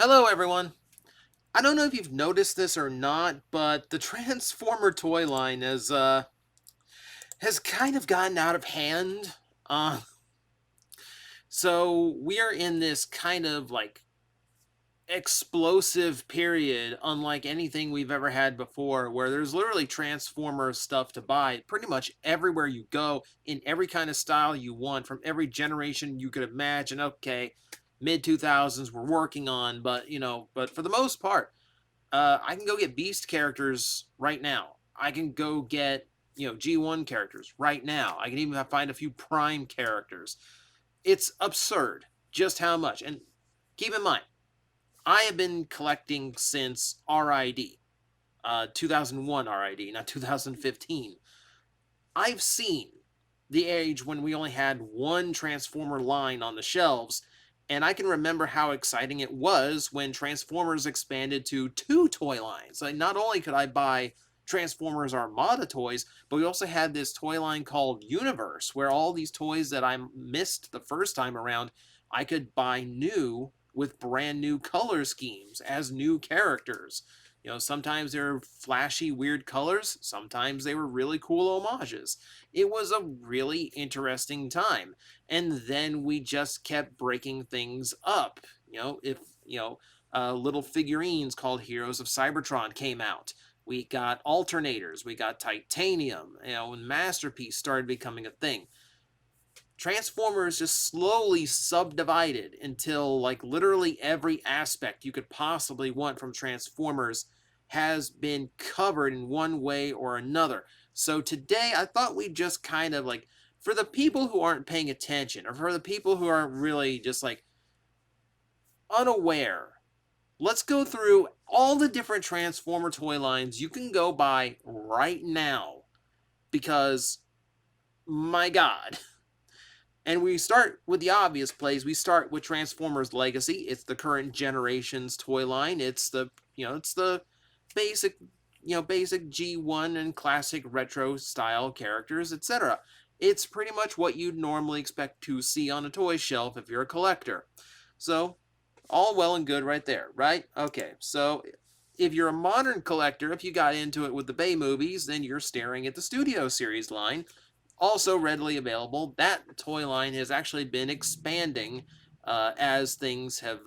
Hello, everyone. I don't know if you've noticed this or not, but the Transformer toy line has kind of gotten out of hand. Uh, so we are in this kind of like explosive period, unlike anything we've ever had before, where there's literally Transformer stuff to buy pretty much everywhere you go, in every kind of style you want, from every generation you could imagine. Okay, mid 2000s we're working on, but for the most part. I can go get Beast characters right now. I can go get G1 characters right now. I can even find a few Prime characters. It's absurd just how much. And keep in mind, I have been collecting since RID, 2001 RID, not 2015. I've seen the age when we only had one Transformer line on the shelves, and I can remember how exciting it was when Transformers expanded to two toy lines. Like, not only could I buy Transformers Armada toys, but we also had this toy line called Universe, where all these toys that I missed the first time around, I could buy new with brand new color schemes as new characters. Sometimes they were flashy, weird colors. Sometimes they were really cool homages. It was a really interesting time. And then we just kept breaking things up. If, little figurines called Heroes of Cybertron came out. We got alternators, we got titanium, when Masterpiece started becoming a thing. Transformers just slowly subdivided until like literally every aspect you could possibly want from Transformers has been covered in one way or another. So today I thought we'd just kind of like, for the people who aren't paying attention, or for the people who aren't really just like unaware, let's go through all the different Transformer toy lines you can go buy right now. Because my god. And we start with the obvious plays. We start with Transformers Legacy. It's the current generation's toy line. It's the basic, basic G1 and classic retro style characters, etc. It's pretty much what you'd normally expect to see on a toy shelf if you're a collector. So, all well and good right there, right? Okay, so if you're a modern collector, if you got into it with the Bay movies, then you're staring at the Studio Series line, also readily available. That toy line has actually been expanding as things have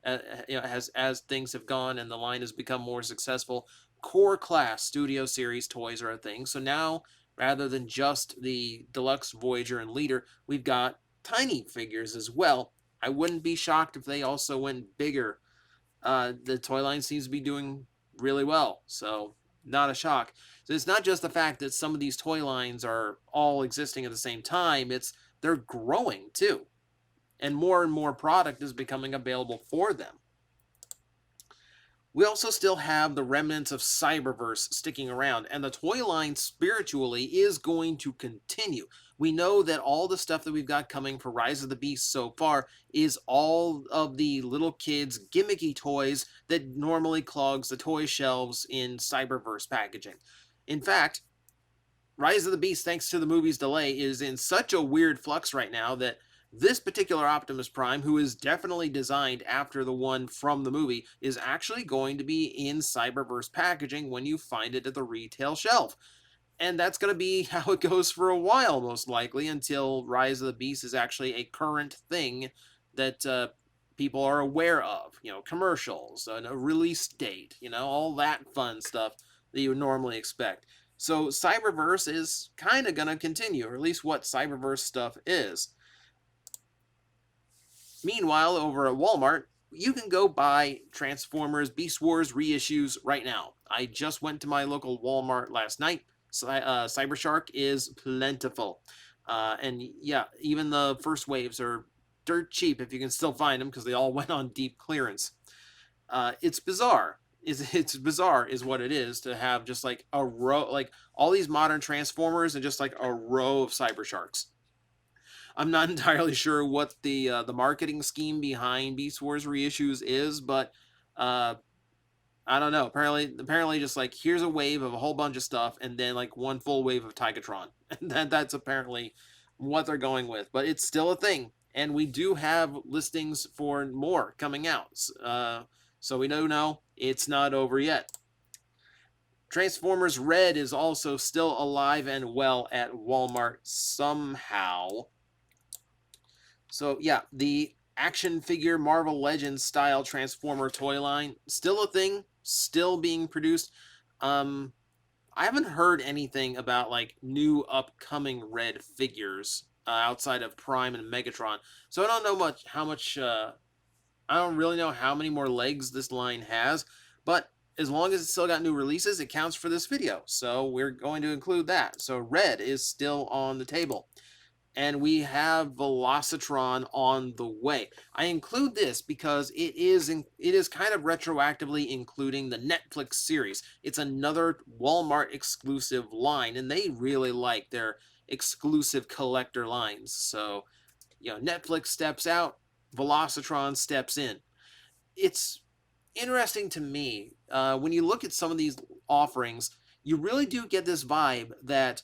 as things have gone and the line has become more successful. Core class Studio Series toys are a thing. So now, rather than just the Deluxe Voyager and Leader, we've got tiny figures as well. I wouldn't be shocked if they also went bigger. The toy line seems to be doing really well, so not a shock. So it's not just the fact that some of these toy lines are all existing at the same time, it's they're growing too. And more product is becoming available for them. We also still have the remnants of Cyberverse sticking around, and the toy line spiritually is going to continue. We know that all the stuff that we've got coming for Rise of the Beast so far is all of the little kids' gimmicky toys that normally clogs the toy shelves in Cyberverse packaging. In fact, Rise of the Beast, thanks to the movie's delay, is in such a weird flux right now that this particular Optimus Prime, who is definitely designed after the one from the movie, is actually going to be in Cyberverse packaging when you find it at the retail shelf. And that's going to be how it goes for a while, most likely, until Rise of the Beast is actually a current thing that people are aware of. Commercials, a release date, all that fun stuff that you would normally expect. So Cyberverse is kind of going to continue, or at least what Cyberverse stuff is. Meanwhile, over at Walmart, you can go buy Transformers Beast Wars reissues right now. I just went to my local Walmart last night. Cybershark is plentiful. And yeah, even the first waves are dirt cheap if you can still find them because they all went on deep clearance. It's bizarre. It's bizarre is what it is to have just like a row, like all these modern Transformers and just like a row of Cybersharks. I'm not entirely sure what the marketing scheme behind Beast Wars reissues is, but uh, I don't know. Apparently, just like here's a wave of a whole bunch of stuff, and then like one full wave of Tigatron, and that's apparently what they're going with. But it's still a thing. and we do have listings for more coming out. So we know it's not over yet. Transformers Red is also still alive and well at Walmart somehow. So yeah, the action figure Marvel Legends style Transformer toy line still a thing, still being produced. Um, I haven't heard anything about like new upcoming Red figures outside of Prime and Megatron, so I don't know how much. I don't really know how many more legs this line has, but as long as it's still got new releases, it counts for this video. So we're going to include that. So Red is still on the table. And we have Velocitron on the way. I include this because it is kind of retroactively including the Netflix series. It's another Walmart exclusive line, and they really like their exclusive collector lines. So, Netflix steps out, Velocitron steps in. It's interesting to me when you look at some of these offerings, you really do get this vibe that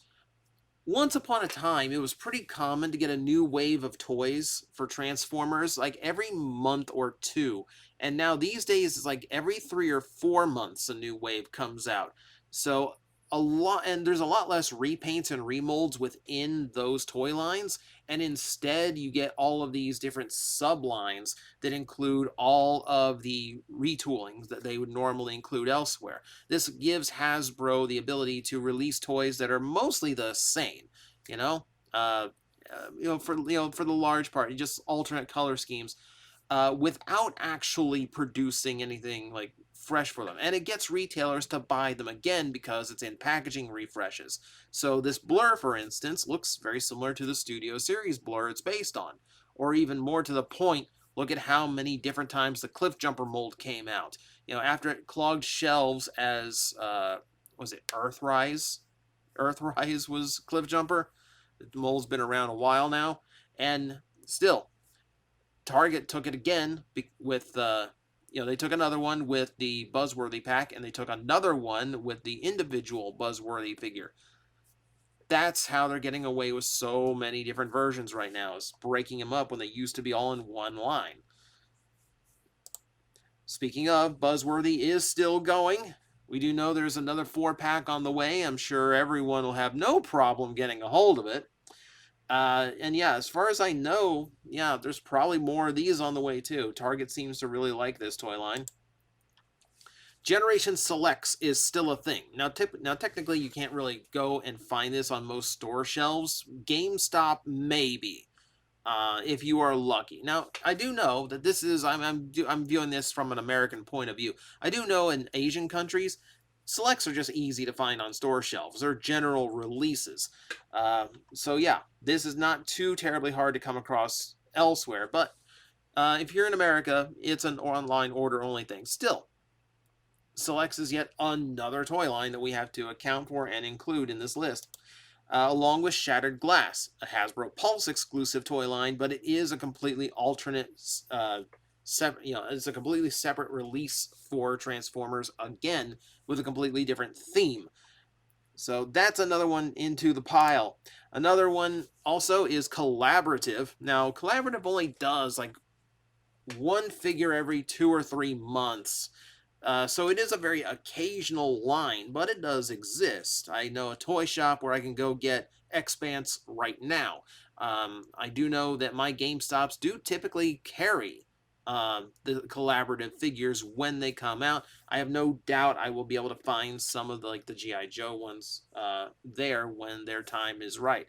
once upon a time, it was pretty common to get a new wave of toys for Transformers, like every month or two. And now these days, it's like every 3 or 4 months a new wave comes out. So there's a lot less repaints and remolds within those toy lines. And instead, you get all of these different sublines that include all of the retoolings that they would normally include elsewhere. This gives Hasbro the ability to release toys that are mostly the same, you know, uh, for the large part, just alternate color schemes, without actually producing anything like fresh for them. And it gets retailers to buy them again because it's in packaging refreshes. So this Blur, for instance, looks very similar to the Studio Series Blur it's based on. Or even more to the point, look at how many different times the Cliff Jumper mold came out. After it clogged shelves as, was it Earthrise? Earthrise was Cliff Jumper. The mold's been around a while now. And still, Target took it again with they took another one with the Buzzworthy pack, and they took another one with the individual Buzzworthy figure. That's how they're getting away with so many different versions right now, is breaking them up when they used to be all in one line. Speaking of, Buzzworthy is still going. We do know there's another 4-pack on the way. I'm sure everyone will have no problem getting a hold of it. And yeah, as far as I know, yeah, there's probably more of these on the way too. Target seems to really like this toy line. Generation Selects is still a thing. Now, technically, you can't really go and find this on most store shelves. GameStop, maybe, if you are lucky. Now, I do know that this is, I'm viewing this from an American point of view. I do know in Asian countries, selects are just easy to find on store shelves. They're general releases. So yeah, this is not too terribly hard to come across elsewhere. But if you're in America, it's an online order only thing. Still, Selects is yet another toy line that we have to account for and include in this list. Along with Shattered Glass, a Hasbro Pulse exclusive toy line, but it is a completely alternate, it's a completely separate release for Transformers, again, with a completely different theme. So that's another one into the pile. Another one also is Collaborative. Now, Collaborative only does like one figure every 2 or 3 months. So it is a very occasional line, but it does exist. I know a toy shop where I can go get Expanse right now. I do know that my GameStops do typically carry the collaborative figures when they come out. I have no doubt I will be able to find some of the G.I. Joe ones there when their time is right.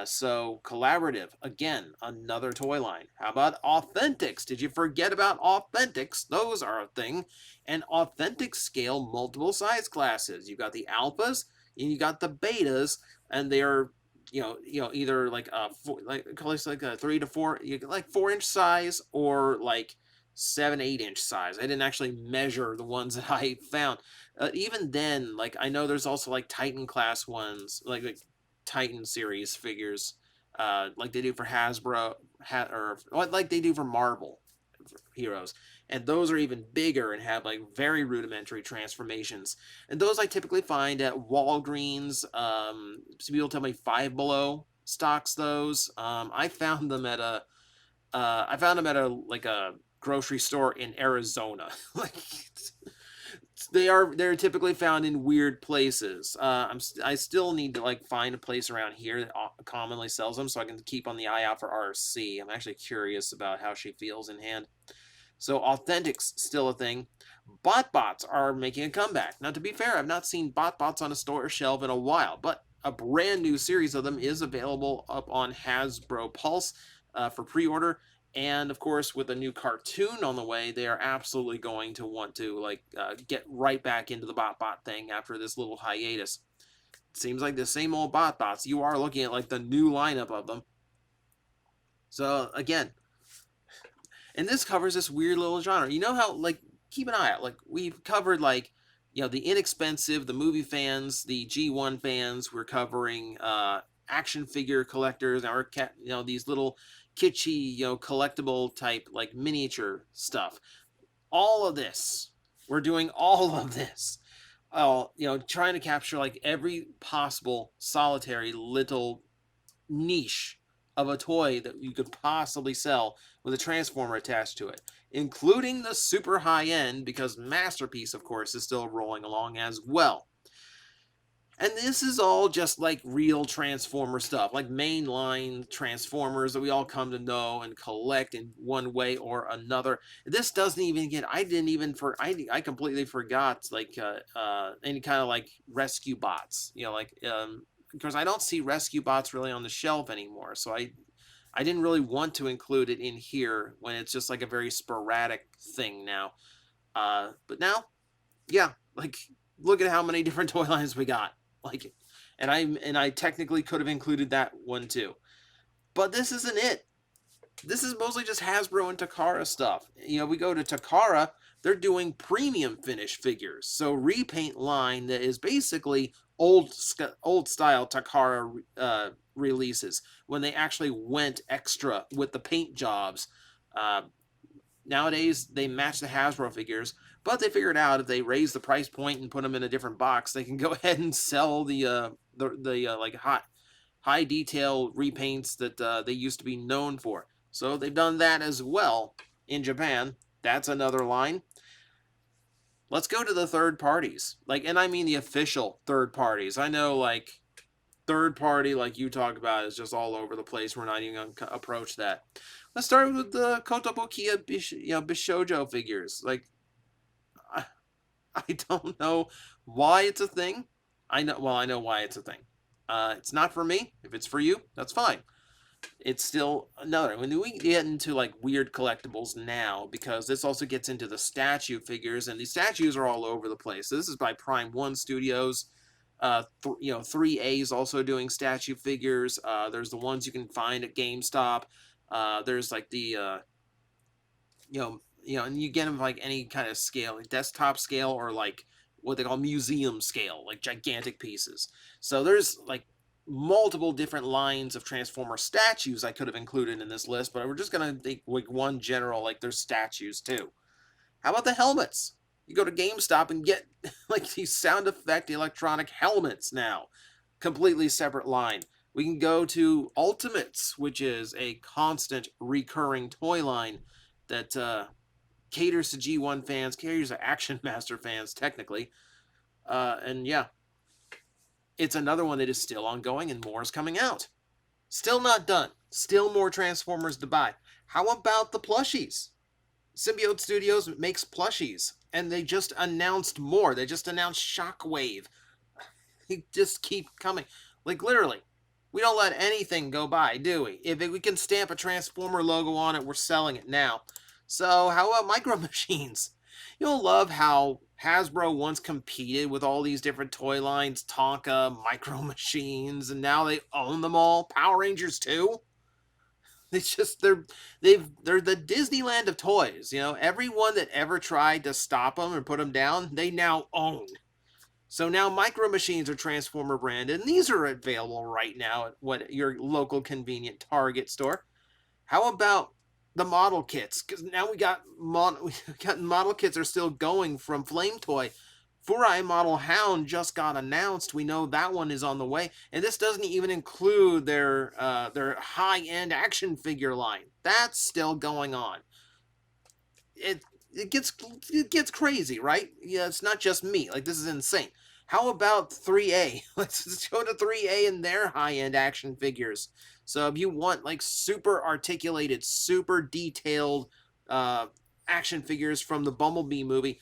So Collaborative, again, another toy line. How about Authentics? Did you forget about Authentics? Those are a thing. And Authentics scale multiple size classes. You got the alphas and you got the betas, and they're either like a 3 to 4, like 4-inch size, or like 7, 8-inch size. I didn't actually measure the ones that I found. Even then, like I know there's also like Titan class ones, like Titan series figures, like they do for Hasbro, or like they do for Marvel heroes. And those are even bigger and have like very rudimentary transformations. And those I typically find at Walgreens. Some people tell me Five Below stocks those. I found them at I found them at a grocery store in Arizona. Like they're typically found in weird places. I still need to like find a place around here that commonly sells them, so I can keep on the eye out for RC. I'm actually curious about how she feels in hand. So Authentic's still a thing. Bots are making a comeback. Now, to be fair, I've not seen bots on a store shelf in a while, but a brand new series of them is available up on Hasbro Pulse for pre-order. And of course, with a new cartoon on the way, they are absolutely going to want to get right back into the bot thing after this little hiatus. It seems like the same old bots. You are looking at like the new lineup of them. So again, and this covers this weird little genre. You know how, like, keep an eye out. Like, we've covered, like, the inexpensive, the movie fans, the G1 fans. We're covering action figure collectors. Now we're, these little kitschy, collectible type, like, miniature stuff. All of this. We're doing all of this. Trying to capture, like, every possible solitary little niche of a toy that you could possibly sell with a transformer attached to it, including the super high end, because Masterpiece, of course, is still rolling along as well. And this is all just like real Transformer stuff, like mainline Transformers that we all come to know and collect in one way or another. This doesn't even get, I completely forgot like any kind of like rescue bots, because I don't see rescue bots really on the shelf anymore. So I didn't really want to include it in here when it's just like a very sporadic thing now. But now, yeah, like look at how many different toy lines we got. Like, and I technically could have included that one too. But this isn't it. This is mostly just Hasbro and Takara stuff. We go to Takara, they're doing premium finish figures. So repaint line that is basically old style Takara releases when they actually went extra with the paint jobs. Nowadays, they match the Hasbro figures, but they figured out if they raise the price point and put them in a different box, they can go ahead and sell the like high detail repaints that they used to be known for. So they've done that as well in Japan. That's another line. Let's go to the third parties. And I mean the official third parties. I know, like, third party, like you talk about, is just all over the place. We're not even going to approach that. Let's start with the Kotobukiya Bishojo figures. Like, I don't know why it's a thing. I know why it's a thing. It's not for me. If it's for you, that's fine. It's still another. When we get into like weird collectibles now, because this also gets into the statue figures, and these statues are all over the place. So this is by Prime One Studios. 3A is also doing statue figures. There's the ones you can find at GameStop. There's like the and you get them like any kind of scale, like desktop scale or like what they call museum scale, like gigantic pieces. So there's like multiple different lines of Transformer statues I could have included in this list, but we're just gonna take like one general, like there's statues too. How about the helmets? You go to GameStop and get like these sound effect electronic helmets now. Completely separate line. We can go to Ultimates, which is a constant recurring toy line that caters to G1 fans, caters to Action Master fans, technically. And yeah, it's another one that is still ongoing and more is coming out. Still not done. Still more Transformers to buy. How about the plushies? Symbiote Studios makes plushies, and they just announced more. They just announced Shockwave. They just keep coming. Like, literally, we don't let anything go by, do we? If we can stamp a Transformer logo on it, we're selling it now. So, how about Micro Machines? You'll love how Hasbro once competed with all these different toy lines, Tonka, Micro Machines, and now they own them all. Power Rangers too. It's just they're the Disneyland of toys. Everyone that ever tried to stop them or put them down, they now own. So now Micro Machines are Transformer branded, and these are available right now at your local convenient Target store. How about the model kits? Because now we got model kits are still going from Flame Toy Furai Model Hound just got announced. We know that one is on the way, and this doesn't even include their high-end action figure line. That's still going on. It gets crazy, right? Yeah, it's not just me. Like, this is insane. How about 3A? Let's go to 3A and their high-end action figures. So if you want like super articulated, super detailed action figures from the Bumblebee movie,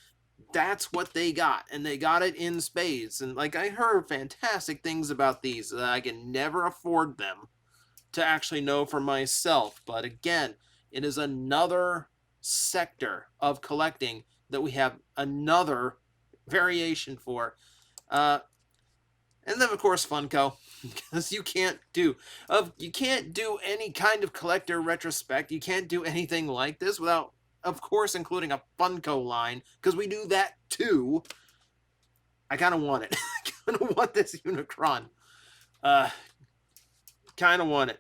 that's what they got, and they got it in spades. And like, I heard fantastic things about these. I can never afford them to actually know for myself. But again, it is another sector of collecting that we have another variation for. And then of course Funko, because you can't do any kind of collector retrospect. You can't do anything like this without, of course, including a Funko line, because we do that too. I kind of want it. I kind of want this Unicron. Kind of want it.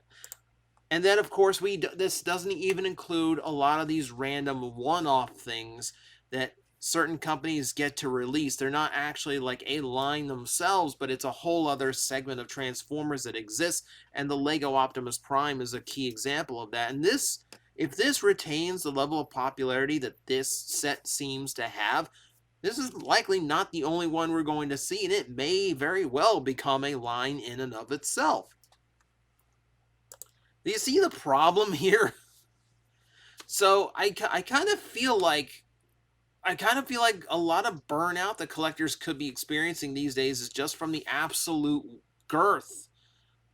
And then, of course, this doesn't even include a lot of these random one-off things that certain companies get to release. They're not actually like a line themselves, but it's a whole other segment of Transformers that exists, and the Lego Optimus Prime is a key example of that. And this, if this retains the level of popularity that this set seems to have, this is likely not the only one we're going to see, and it may very well become a line in and of itself. Do you see the problem here? So I kind of feel like a lot of burnout that collectors could be experiencing these days is just from the absolute girth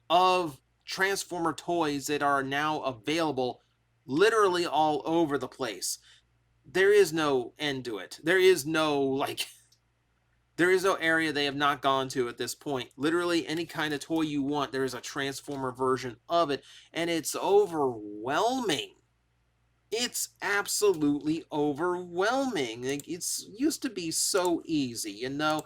of Transformer toys that are now available literally all over the place. There is no end to it. There is no area they have not gone to at this point. Literally any kind of toy you want, there is a Transformer version of it, and it's overwhelming. It's absolutely overwhelming. Like, it's used to be so easy, you know.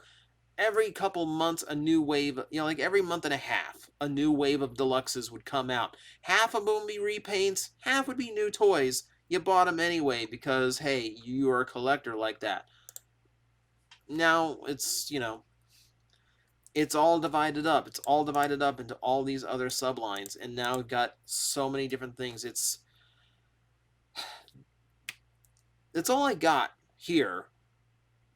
Every couple months, a new wave, you know, like every month and a half, a new wave of deluxes would come out. Half of them would be repaints, half would be new toys. You bought them anyway because, hey, you are a collector like that. Now it's, you know, it's all divided up. It's all divided up into all these other sublines, and now we've got so many different things. That's all I got here.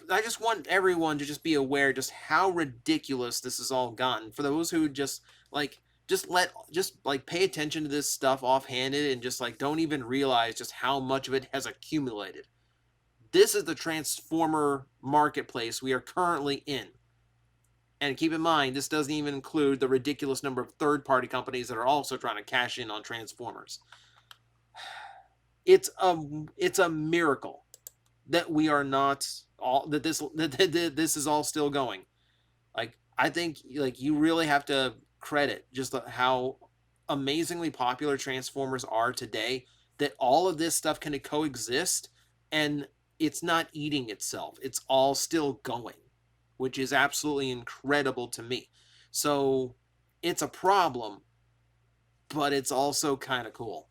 I just want everyone to just be aware just how ridiculous this has all gotten. For those who just pay attention to this stuff offhanded and just like don't even realize just how much of it has accumulated. This is the Transformer marketplace we are currently in. And keep in mind, this doesn't even include the ridiculous number of third-party companies that are also trying to cash in on Transformers. It's a miracle that we are not all that this is all still going. Like, I think like you really have to credit just how amazingly popular Transformers are today, that all of this stuff can coexist and it's not eating itself. It's all still going, which is absolutely incredible to me. So it's a problem, but it's also kind of cool.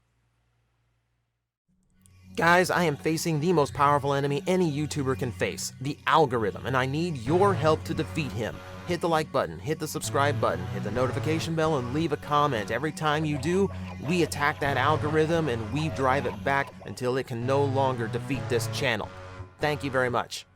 Guys, I am facing the most powerful enemy any YouTuber can face, the algorithm, and I need your help to defeat him. Hit the like button, hit the subscribe button, hit the notification bell, and leave a comment. Every time you do, we attack that algorithm and we drive it back until it can no longer defeat this channel. Thank you very much.